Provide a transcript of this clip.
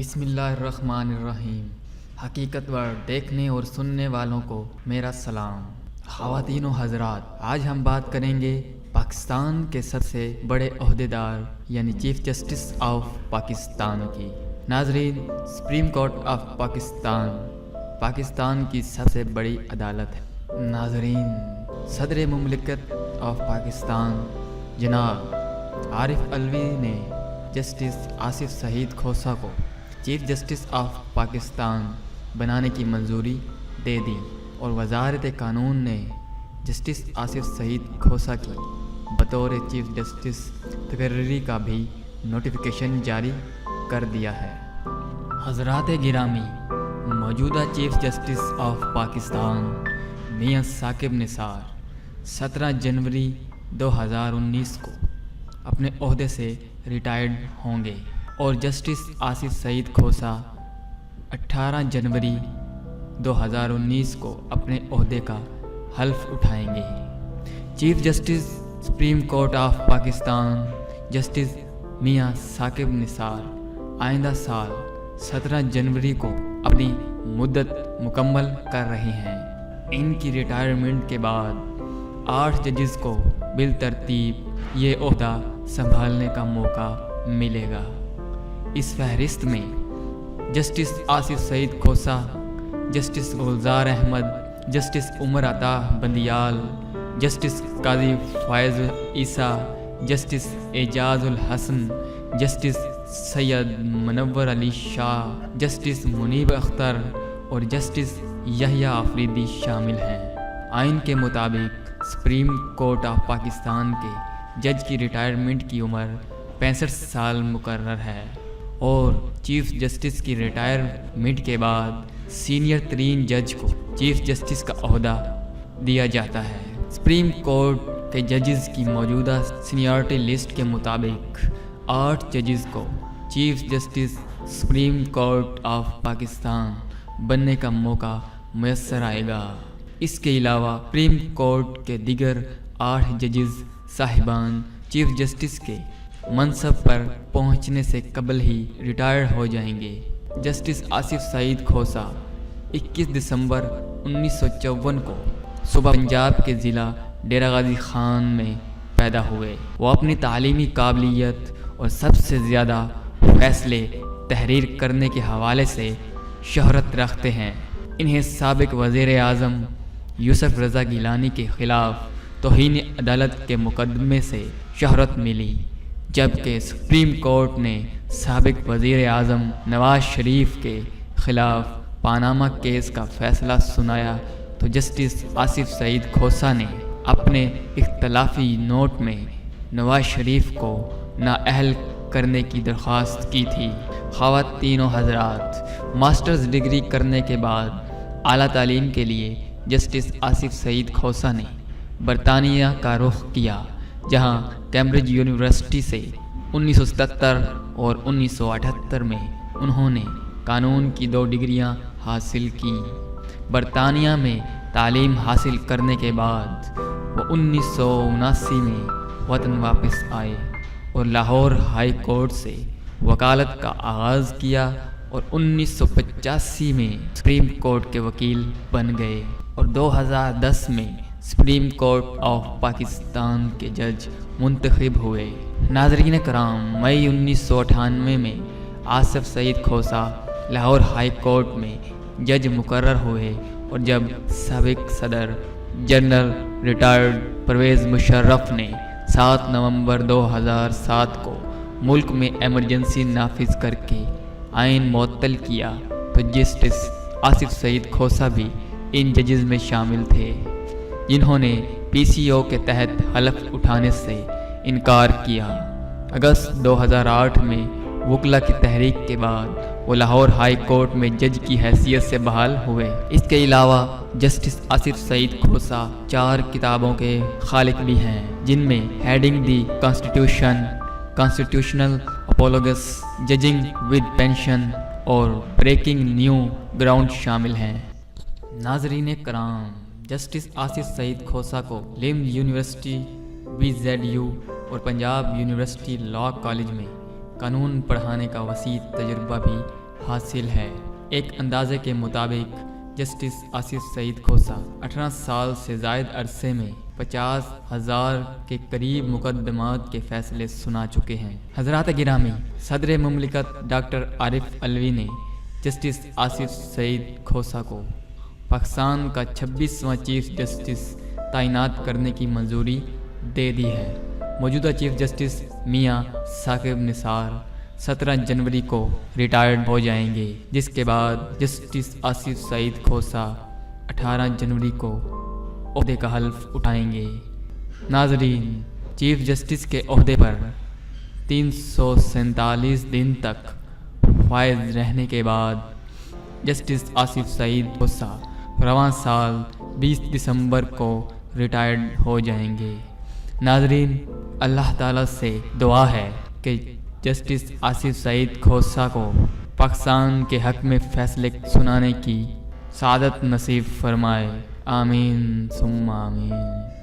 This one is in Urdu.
بسم اللہ الرحمن الرحیم۔ حقیقت ور دیکھنے اور سننے والوں کو میرا سلام۔ خواتین و حضرات، آج ہم بات کریں گے پاکستان کے سب سے بڑے عہدیدار یعنی چیف جسٹس آف پاکستان کی۔ ناظرین، supreme court of Pakistan Pakistan کی سب سے بڑی عدالت ہے۔ ناظرین، صدر مملکت آف پاکستان جناب عارف علوی نے جسٹس آصف سعید کھوسہ کو چیف جسٹس آف پاکستان بنانے کی منظوری دے دی اور وزارت قانون نے جسٹس آصف سعید کھوسہ کی بطور چیف جسٹس تقرری کا بھی نوٹیفیکیشن جاری کر دیا ہے۔ حضرات گرامی، موجودہ چیف جسٹس آف پاکستان میاں ثاقب نثار 17 جنوری 2019 کو اپنے عہدے سے ریٹائرڈ ہوں گے اور جسٹس آصف سعید کھوسہ 18 جنوری 2019 کو اپنے عہدے کا حلف اٹھائیں گے۔ Chief justice supreme court of Pakistan justice میاں ثاقب نثار آئندہ سال 17 جنوری کو اپنی مدت مکمل کر رہے ہیں۔ ان کی ریٹائرمنٹ کے بعد 8 ججز کو بالترتیب یہ عہدہ سنبھالنے کا موقع ملے گا۔ اس فہرست میں جسٹس آصف سعید Khosa, justice Gulzar Ahmed, justice Umar Ata Bandial, justice قاضی فائز عیسیٰ، جسٹس اعجاز الحسن، جسٹس سید منور علی شاہ، جسٹس منیب اختر اور جسٹس یحییٰ آفریدی شامل ہیں۔ آئین کے مطابق سپریم کورٹ آف پاکستان کے جج کی ریٹائرمنٹ کی عمر 65 سال مقرر ہے اور چیف جسٹس کی ریٹائرمنٹ کے بعد سینئر ترین جج کو چیف جسٹس کا عہدہ دیا جاتا ہے۔ سپریم کورٹ کے ججز کی موجودہ سینیارٹی لسٹ کے مطابق 8 ججز کو chief justice supreme court of Pakistan بننے کا موقع میسر آئے گا۔ اس کے علاوہ سپریم کورٹ کے دیگر 8 ججز صاحبان چیف جسٹس کے منصب پر پہنچنے سے قبل ہی ریٹائر ہو جائیں گے۔ جسٹس آصف سعید کھوسہ 21 دسمبر 1954 کو صوبہ پنجاب کے ضلع ڈیرہ غازی خان میں پیدا ہوئے۔ وہ اپنی تعلیمی قابلیت اور سب سے زیادہ فیصلے تحریر کرنے کے حوالے سے شہرت رکھتے ہیں۔ انہیں سابق وزیر اعظم یوسف رضا گیلانی کے خلاف توہین عدالت کے مقدمے سے شہرت ملی، جبکہ سپریم کورٹ نے سابق وزیر اعظم نواز شریف کے خلاف پاناما کیس کا فیصلہ سنایا تو جسٹس آصف سعید کھوسہ نے اپنے اختلافی نوٹ میں نواز شریف کو نااہل کرنے کی درخواست کی تھی۔ خواتین و حضرات، ماسٹرز ڈگری کرنے کے بعد اعلیٰ تعلیم کے لیے جسٹس آصف سعید کھوسہ نے برطانیہ کا رخ کیا، جہاں کیمبرج یونیورسٹی سے 1977 اور 1978 میں انہوں نے قانون کی 2 ڈگریاں حاصل کی۔ برطانیہ میں تعلیم حاصل کرنے کے بعد وہ 1979 میں وطن واپس آئے اور لاہور ہائی کورٹ سے وکالت کا آغاز کیا اور 1985 میں سپریم کورٹ کے وکیل بن گئے اور 2010 میں سپریم کورٹ آف پاکستان کے جج منتخب ہوئے۔ ناظرین کرام، مئی 1998 میں آصف سعید کھوسہ لاہور ہائی کورٹ میں جج مقرر ہوئے اور جب سابق صدر جنرل ریٹائرڈ پرویز مشرف نے 7 نومبر 2007 کو ملک میں ایمرجنسی نافذ کر کے آئین معطل کیا تو جسٹس آصف سعید کھوسہ بھی ان ججز میں شامل تھے، جنہوں نے پی سی او کے تحت حلف اٹھانے سے انکار کیا۔ اگست 2008 میں وکلا کی تحریک کے بعد وہ لاہور ہائی کورٹ میں جج کی حیثیت سے بحال ہوئے۔ اس کے علاوہ جسٹس آصف سعید کھوسہ 4 کتابوں کے خالق بھی ہیں، جن میں heading the constitution, constitutional apologues, judging with pension اور بریکنگ نیو گراؤنڈ شامل ہیں۔ ناظرین کرام، جسٹس آصف سعید کھوسہ کو لیم یونیورسٹی VZU اور پنجاب یونیورسٹی لاء کالج میں قانون پڑھانے کا وسیع تجربہ بھی حاصل ہے۔ ایک اندازے کے مطابق جسٹس آصف سعید کھوسہ 18 سال سے زائد عرصے میں 50,000 کے قریب مقدمات کے فیصلے سنا چکے ہیں۔ حضرات گرامی، صدر مملکت ڈاکٹر عارف علوی نے جسٹس آصف سعید کھوسہ کو پاکستان کا 26واں چیف جسٹس تعینات کرنے کی منظوری دے دی ہے۔ موجودہ چیف جسٹس میاں ثاقب نثار 17 جنوری کو ریٹائرڈ ہو جائیں گے، جس کے بعد جسٹس آصف سعید کھوسہ 18 جنوری کو عہدے کا حلف اٹھائیں گے۔ ناظرین، چیف جسٹس کے عہدے پر 347 دن تک فائز رہنے کے بعد جسٹس آصف سعید کھوسہ رواں سال 20 دسمبر کو ریٹائرڈ ہو جائیں گے۔ ناظرین، اللہ تعالیٰ سے دعا ہے کہ جسٹس آصف سعید کھوسہ کو پاکستان کے حق میں فیصلے سنانے کی سعادت نصیب فرمائے۔ آمین ثم آمین۔